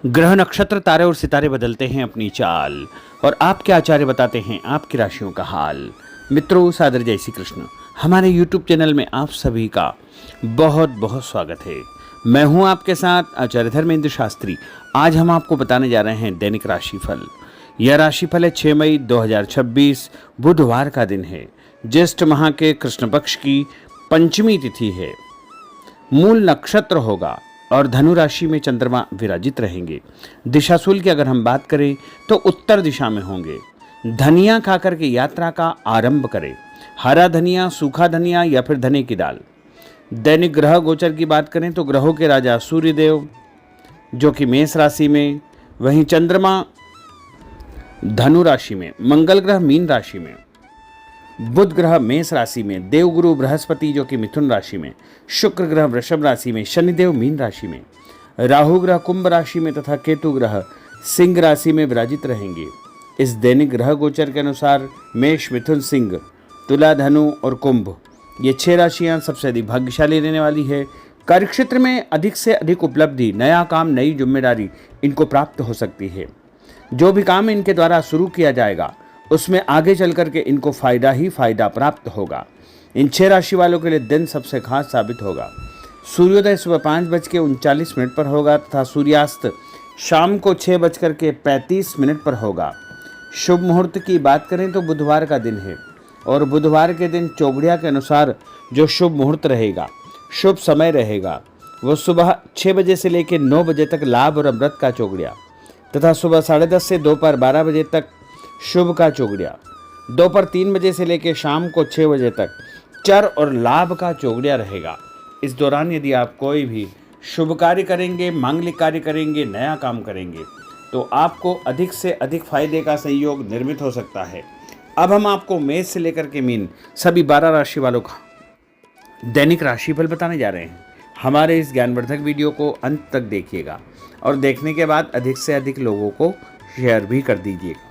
ग्रह नक्षत्र तारे और सितारे बदलते हैं अपनी चाल और आपके आचार्य बताते हैं आपकी राशियों का हाल। मित्रों, सादर जय श्री कृष्ण। हमारे YouTube चैनल में आप सभी का बहुत बहुत स्वागत है। मैं हूं आपके साथ आचार्य धर्मेंद्र शास्त्री। आज हम आपको बताने जा रहे हैं दैनिक राशिफल। यह राशिफल है 6 मई 2026 बुधवार का दिन है। ज्येष्ठ माह के कृष्ण पक्ष की पंचमी तिथि है। मूल नक्षत्र होगा और धनु राशि में चंद्रमा विराजित रहेंगे। दिशाशूल की अगर हम बात करें तो उत्तर दिशा में होंगे। धनिया खाकर के यात्रा का आरंभ करें। हरा धनिया, सूखा धनिया या फिर धने की दाल। दैनिक ग्रह गोचर की बात करें तो ग्रहों के राजा सूर्यदेव जो कि मेष राशि में, वहीं चंद्रमा धनु राशि में, मंगल ग्रह मीन राशि में, बुध ग्रह मेष राशि में, देवगुरु बृहस्पति जो कि मिथुन राशि में, शुक्र ग्रह वृषभ राशि में, शनिदेव मीन राशि में, राहु ग्रह कुंभ राशि में तथा केतु ग्रह सिंह राशि में विराजित रहेंगे। इस दैनिक ग्रह गोचर के अनुसार मेष, मिथुन, सिंह, तुला, धनु और कुंभ ये 6 राशियां सबसे अधिक भाग्यशाली रहने वाली है। कार्यक्षेत्र में अधिक से अधिक उपलब्धि, नया काम, नई जिम्मेदारी इनको प्राप्त हो सकती है। जो भी काम इनके द्वारा शुरू किया जाएगा उसमें आगे चल करके इनको फायदा ही फायदा प्राप्त होगा। इन 6 राशि वालों के लिए दिन सबसे खास साबित होगा। सूर्योदय सुबह 5:39 पर होगा तथा सूर्यास्त शाम को 6:35 पर होगा। शुभ मुहूर्त की बात करें तो बुधवार का दिन है और बुधवार के दिन चौगड़िया के अनुसार जो शुभ मुहूर्त रहेगा, शुभ समय रहेगा, वो सुबह 6 बजे से लेकर 9 बजे तक लाभ और अमृत का चौगड़िया तथा सुबह 10:30 से दोपहर 12 बजे तक शुभ का चौगड़िया, दोपहर 3 बजे से लेकर शाम को 6 बजे तक चर और लाभ का चौगड़िया रहेगा। इस दौरान यदि आप कोई भी शुभ कार्य करेंगे, मांगलिक कार्य करेंगे, नया काम करेंगे तो आपको अधिक से अधिक फायदे का संयोग निर्मित हो सकता है। अब हम आपको मेष से लेकर के मीन सभी 12 राशि वालों का दैनिक राशिफल बताने जा रहे हैं। हमारे इस ज्ञानवर्धक वीडियो को अंत तक देखिएगा और देखने के बाद अधिक से अधिक लोगों को शेयर भी कर दीजिएगा।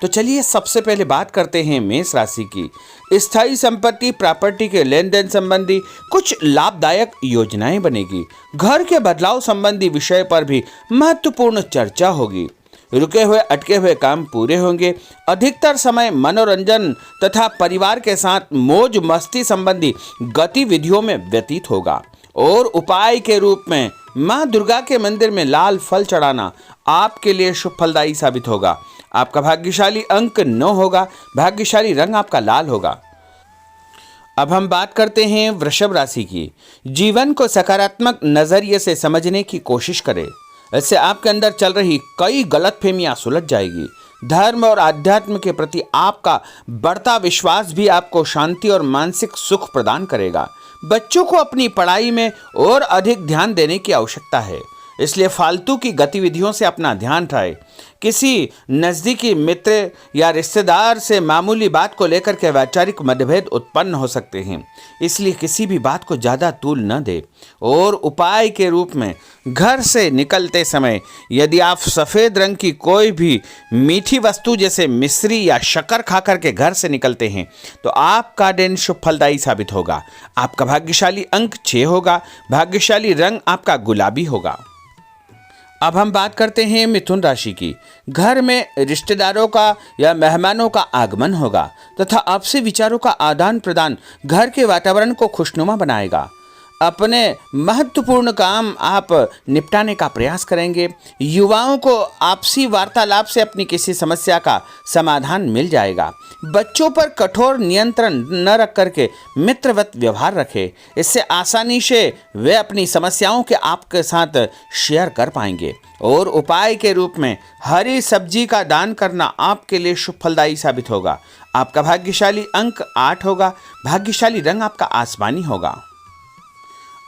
तो चलिए सबसे पहले बात करते हैं मेष राशि की। स्थायी संपत्ति, प्रॉपर्टी के लेन देन संबंधी कुछ लाभदायक योजनाएं बनेगी। घर के बदलाव संबंधी विषय पर भी महत्वपूर्ण चर्चा होगी। रुके हुए अटके हुए काम पूरे होंगे। अधिकतर समय मनोरंजन तथा परिवार के साथ मौज मस्ती संबंधी गतिविधियों में व्यतीत होगा और उपाय के रूप में मां दुर्गा के मंदिर में लाल फल चढ़ाना आपके लिए शुभ फलदायी साबित होगा। आपका भाग्यशाली अंक 9 होगा। भाग्यशाली रंग आपका लाल होगा। अब हम बात करते हैं वृषभ राशि की। जीवन को सकारात्मक नजरिए से समझने की कोशिश करें। इससे आपके अंदर चल रही कई गलतफहमियां सुलझ जाएगी। धर्म और आध्यात्म के प्रति आपका बढ़ता विश्वास भी आपको शांति और मानसिक सुख प्रदान करेगा। बच्चों को अपनी पढ़ाई में और अधिक ध्यान देने की आवश्यकता है, इसलिए फालतू की गतिविधियों से अपना ध्यान हटाएं। किसी नज़दीकी मित्र या रिश्तेदार से मामूली बात को लेकर के वैचारिक मतभेद उत्पन्न हो सकते हैं, इसलिए किसी भी बात को ज़्यादा तूल न दें। और उपाय के रूप में घर से निकलते समय यदि आप सफ़ेद रंग की कोई भी मीठी वस्तु जैसे मिश्री या शक्कर खा करके घर से निकलते हैं तो आपका दिन शुभ फलदायी साबित होगा। आपका भाग्यशाली अंक 6 होगा। भाग्यशाली रंग आपका गुलाबी होगा। अब हम बात करते हैं मिथुन राशि की। घर में रिश्तेदारों का या मेहमानों का आगमन होगा तथा आपसी विचारों का आदान प्रदान घर के वातावरण को खुशनुमा बनाएगा। अपने महत्वपूर्ण काम आप निपटाने का प्रयास करेंगे। युवाओं को आपसी वार्तालाप से अपनी किसी समस्या का समाधान मिल जाएगा। बच्चों पर कठोर नियंत्रण न रख करके मित्रवत व्यवहार रखें, इससे आसानी से वे अपनी समस्याओं के आपके साथ शेयर कर पाएंगे। और उपाय के रूप में हरी सब्जी का दान करना आपके लिए शुभ फलदायी साबित होगा। आपका भाग्यशाली अंक 8 होगा। भाग्यशाली रंग आपका आसमानी होगा।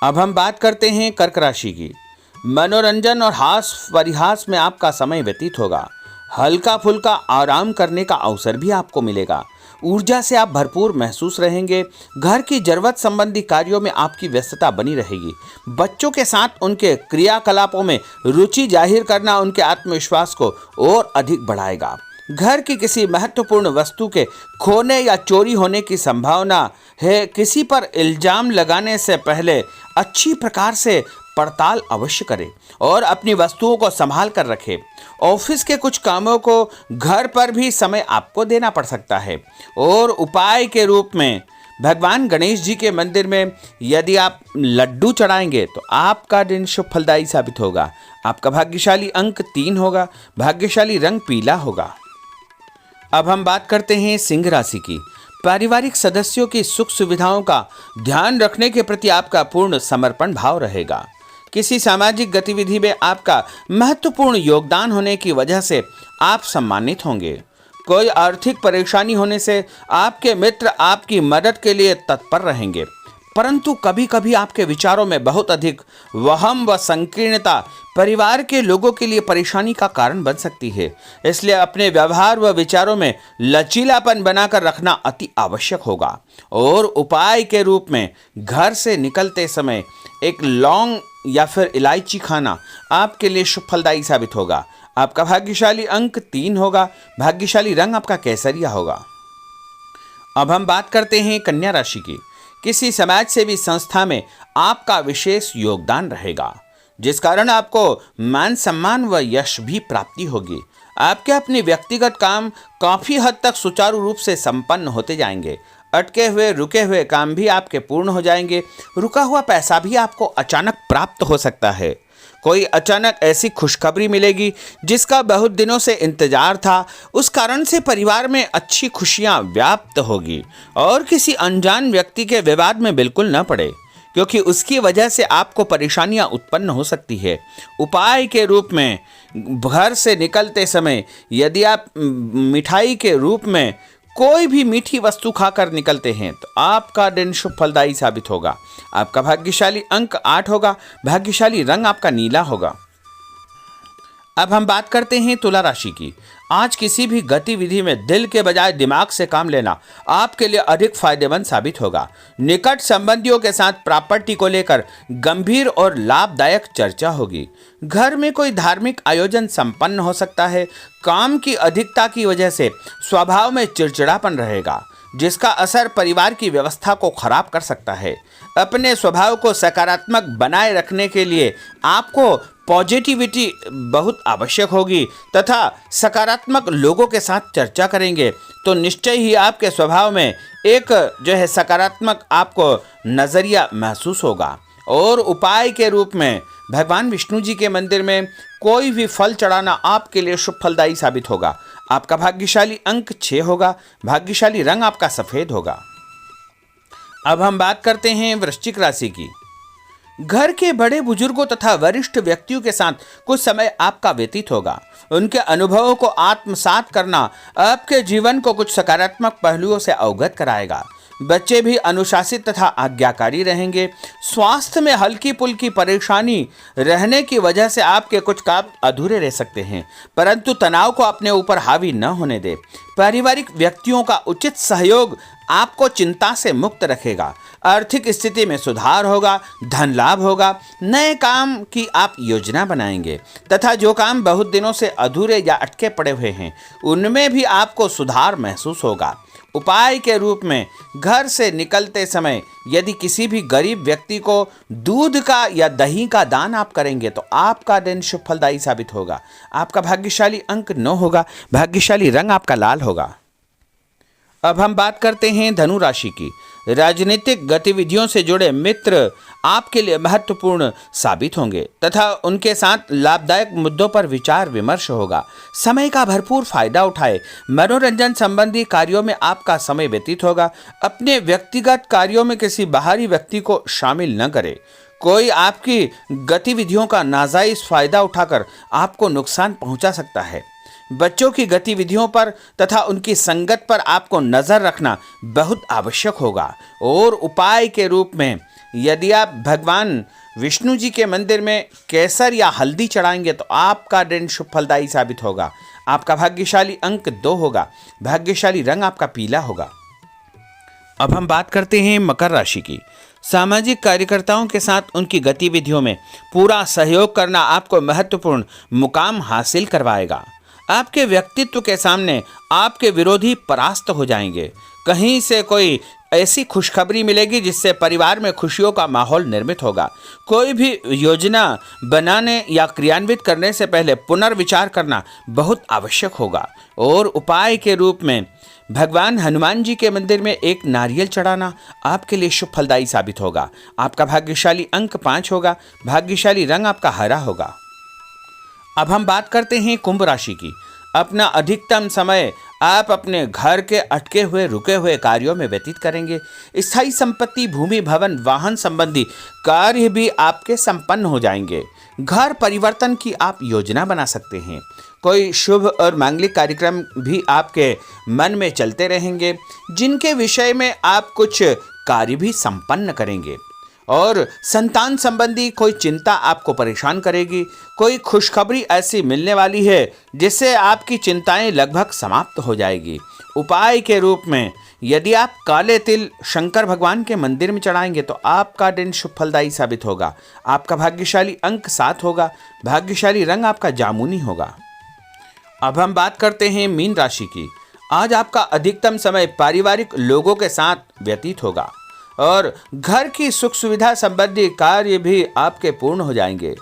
अब हम बात करते हैं कर्क राशि की। मनोरंजन और हास परिहास में आपका समय व्यतीत होगा। हल्का फुल्का आराम करने का अवसर भी आपको मिलेगा। ऊर्जा से आप भरपूर महसूस रहेंगे। घर की जरूरत संबंधी कार्यों में आपकी व्यस्तता बनी रहेगी। बच्चों के साथ उनके क्रियाकलापों में रुचि जाहिर करना उनके आत्मविश्वास को और अधिक बढ़ाएगा। घर की किसी महत्वपूर्ण वस्तु के खोने या चोरी होने की संभावना है। किसी पर इल्जाम लगाने से पहले अच्छी प्रकार से पड़ताल अवश्य करें और अपनी वस्तुओं को संभाल कर रखें। ऑफिस के कुछ कामों को घर पर भी समय आपको देना पड़ सकता है। और उपाय के रूप में भगवान गणेश जी के मंदिर में यदि आप लड्डू चढ़ाएंगे तो आपका दिन शुभ फलदायी साबित होगा। आपका भाग्यशाली अंक 3 होगा। भाग्यशाली रंग पीला होगा। अब हम बात करते हैं सिंह राशि की। पारिवारिक सदस्यों की सुख सुविधाओं का ध्यान रखने के प्रति आपका पूर्ण समर्पण भाव रहेगा। किसी सामाजिक गतिविधि में आपका महत्वपूर्ण योगदान होने की वजह से आप सम्मानित होंगे। कोई आर्थिक परेशानी होने से आपके मित्र आपकी मदद के लिए तत्पर रहेंगे, परंतु कभी कभी आपके विचारों में बहुत अधिक वहम व संकीर्णता परिवार के लोगों के लिए परेशानी का कारण बन सकती है। इसलिए अपने व्यवहार व विचारों में लचीलापन बनाकर रखना अति आवश्यक होगा। और उपाय के रूप में घर से निकलते समय एक लौंग या फिर इलायची खाना आपके लिए शुभ फलदायी साबित होगा। आपका भाग्यशाली अंक 3 होगा। भाग्यशाली रंग आपका केसरिया होगा। अब हम बात करते हैं कन्या राशि की। किसी समाज सेवी संस्था में आपका विशेष योगदान रहेगा, जिस कारण आपको मान सम्मान व यश भी प्राप्ति होगी। आपके अपने व्यक्तिगत काम काफी हद तक सुचारू रूप से संपन्न होते जाएंगे। अटके हुए रुके हुए काम भी आपके पूर्ण हो जाएंगे। रुका हुआ पैसा भी आपको अचानक प्राप्त हो सकता है। कोई अचानक ऐसी खुशखबरी मिलेगी जिसका बहुत दिनों से इंतजार था। उस कारण से परिवार में अच्छी खुशियां व्याप्त होगी और किसी अनजान व्यक्ति के विवाद में बिल्कुल न पड़े, क्योंकि उसकी वजह से आपको परेशानियां उत्पन्न हो सकती है। उपाय के रूप में घर से निकलते समय यदि आप मिठाई के रूप में कोई भी मीठी वस्तु खाकर निकलते हैं तो आपका दिन शुभ फलदायी साबित होगा। आपका भाग्यशाली अंक 8 होगा। भाग्यशाली रंग आपका नीला होगा। अब हम बात करते हैं तुला राशि की। आज किसी भी गतिविधि में दिल के बजाय दिमाग से काम लेना आपके लिए अधिक फायदेमंद साबित होगा। निकट संबंधियों के साथ प्रॉपर्टी को लेकर गंभीर और लाभदायक चर्चा होगी। घर में कोई धार्मिक आयोजन संपन्न हो सकता है। काम की अधिकता की वजह से स्वभाव में चिड़चिड़ापन रहेगा, जिसका असर परिवार की व्यवस्था को खराब कर सकता है। अपने स्वभाव को सकारात्मक बनाए रखने के लिए आपको पॉजिटिविटी बहुत आवश्यक होगी तथा सकारात्मक लोगों के साथ चर्चा करेंगे तो निश्चय ही आपके स्वभाव में एक सकारात्मक आपको नज़रिया महसूस होगा। और उपाय के रूप में भगवान विष्णु जी के मंदिर में कोई भी फल चढ़ाना आपके लिए शुभ फलदायी साबित होगा। आपका भाग्यशाली अंक 6 होगा। भाग्यशाली रंग आपका सफ़ेद होगा। अब हम बात करते हैं वृश्चिक राशि की। घर के बड़े बुजुर्गों तथा वरिष्ठ व्यक्तियों के साथ कुछ समय आपका व्यतीत होगा। उनके अनुभवों को आत्मसात करना आपके जीवन को कुछ सकारात्मक पहलुओं से अवगत कराएगा। बच्चे भी अनुशासित तथा आज्ञाकारी रहेंगे। स्वास्थ्य में हल्की पुल्की परेशानी रहने की वजह से आपके कुछ काम अधूरे रह सकते हैं, परंतु तनाव को अपने ऊपर हावी न होने दें। पारिवारिक व्यक्तियों का उचित सहयोग आपको चिंता से मुक्त रखेगा। आर्थिक स्थिति में सुधार होगा। धन लाभ होगा। नए काम की आप योजना बनाएंगे तथा जो काम बहुत दिनों से अधूरे या अटके पड़े हुए हैं उनमें भी आपको सुधार महसूस होगा। उपाय के रूप में घर से निकलते समय यदि किसी भी गरीब व्यक्ति को दूध का या दही का दान आप करेंगे तो आपका दिन शुभ फलदायी साबित होगा। आपका भाग्यशाली अंक 9 होगा। भाग्यशाली रंग आपका लाल होगा। अब हम बात करते हैं धनु राशि की। राजनीतिक गतिविधियों से जुड़े मित्र आपके लिए महत्वपूर्ण साबित होंगे तथा उनके साथ लाभदायक मुद्दों पर विचार विमर्श होगा। समय का भरपूर फायदा उठाए। मनोरंजन संबंधी कार्यों में आपका समय व्यतीत होगा। अपने व्यक्तिगत कार्यों में किसी बाहरी व्यक्ति को शामिल न करें। कोई आपकी गतिविधियों का नाजायज फायदा उठाकर आपको नुकसान पहुंचा सकता है। बच्चों की गतिविधियों पर तथा उनकी संगत पर आपको नज़र रखना बहुत आवश्यक होगा। और उपाय के रूप में यदि आप भगवान विष्णु जी के मंदिर में केसर या हल्दी चढ़ाएंगे तो आपका दिन शुभ फलदायी साबित होगा। आपका भाग्यशाली अंक 2 होगा। भाग्यशाली रंग आपका पीला होगा। अब हम बात करते हैं मकर राशि की। सामाजिक कार्यकर्ताओं के साथ उनकी गतिविधियों में पूरा सहयोग करना आपको महत्वपूर्ण मुकाम हासिल करवाएगा। आपके व्यक्तित्व के सामने आपके विरोधी परास्त हो जाएंगे। कहीं से कोई ऐसी खुशखबरी मिलेगी जिससे परिवार में खुशियों का माहौल निर्मित होगा। कोई भी योजना बनाने या क्रियान्वित करने से पहले पुनर्विचार करना बहुत आवश्यक होगा। और उपाय के रूप में भगवान हनुमान जी के मंदिर में एक नारियल चढ़ाना आपके लिए शुभ फलदायी साबित होगा। आपका भाग्यशाली अंक 5 होगा। भाग्यशाली रंग आपका हरा होगा। अब हम बात करते हैं कुंभ राशि की। अपना अधिकतम समय आप अपने घर के अटके हुए रुके हुए कार्यों में व्यतीत करेंगे। स्थायी संपत्ति, भूमि, भवन, वाहन संबंधी कार्य भी आपके संपन्न हो जाएंगे। घर परिवर्तन की आप योजना बना सकते हैं। कोई शुभ और मांगलिक कार्यक्रम भी आपके मन में चलते रहेंगे, जिनके विषय में आप कुछ कार्य भी संपन्न करेंगे। और संतान संबंधी कोई चिंता आपको परेशान करेगी। कोई खुशखबरी ऐसी मिलने वाली है जिससे आपकी चिंताएं लगभग समाप्त हो जाएगी। उपाय के रूप में यदि आप काले तिल शंकर भगवान के मंदिर में चढ़ाएंगे तो आपका दिन शुभ फलदायी साबित होगा। आपका भाग्यशाली अंक 7 होगा। भाग्यशाली रंग आपका जामुनी होगा। अब हम बात करते हैं मीन राशि की। आज आपका अधिकतम समय पारिवारिक लोगों के साथ व्यतीत होगा और घर की सुख सुविधा संबंधी कार्य भी आपके पूर्ण हो जाएंगे।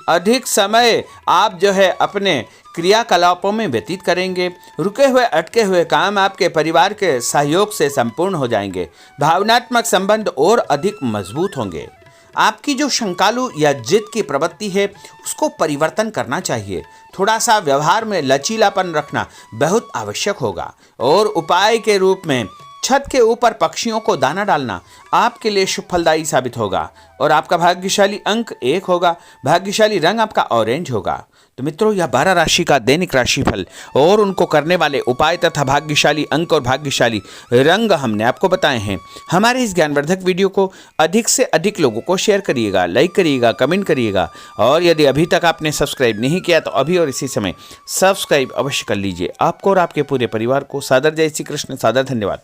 अधिक समय आप अपने क्रियाकलापों में व्यतीत करेंगे। रुके हुए अटके हुए काम आपके परिवार के सहयोग से संपूर्ण हो जाएंगे। भावनात्मक संबंध और अधिक मजबूत होंगे। आपकी जो शंकालु या जिद की प्रवृत्ति है उसको परिवर्तन करना चाहिए। थोड़ा सा व्यवहार में लचीलापन रखना बहुत आवश्यक होगा। और उपाय के रूप में छत के ऊपर पक्षियों को दाना डालना आपके लिए शुभ फलदायी साबित होगा। और आपका भाग्यशाली अंक 1 होगा। भाग्यशाली रंग आपका ऑरेंज होगा। तो मित्रों, यह 12 राशि का दैनिक राशिफल और उनको करने वाले उपाय तथा भाग्यशाली अंक और भाग्यशाली रंग हमने आपको बताए हैं। हमारे इस ज्ञानवर्धक वीडियो को अधिक से अधिक लोगों को शेयर करिएगा, लाइक करिएगा, कमेंट करिएगा। और यदि अभी तक आपने सब्सक्राइब नहीं किया तो अभी और इसी समय सब्सक्राइब अवश्य कर लीजिए। आपको और आपके पूरे परिवार को सादर जय श्री कृष्ण, सादर धन्यवाद।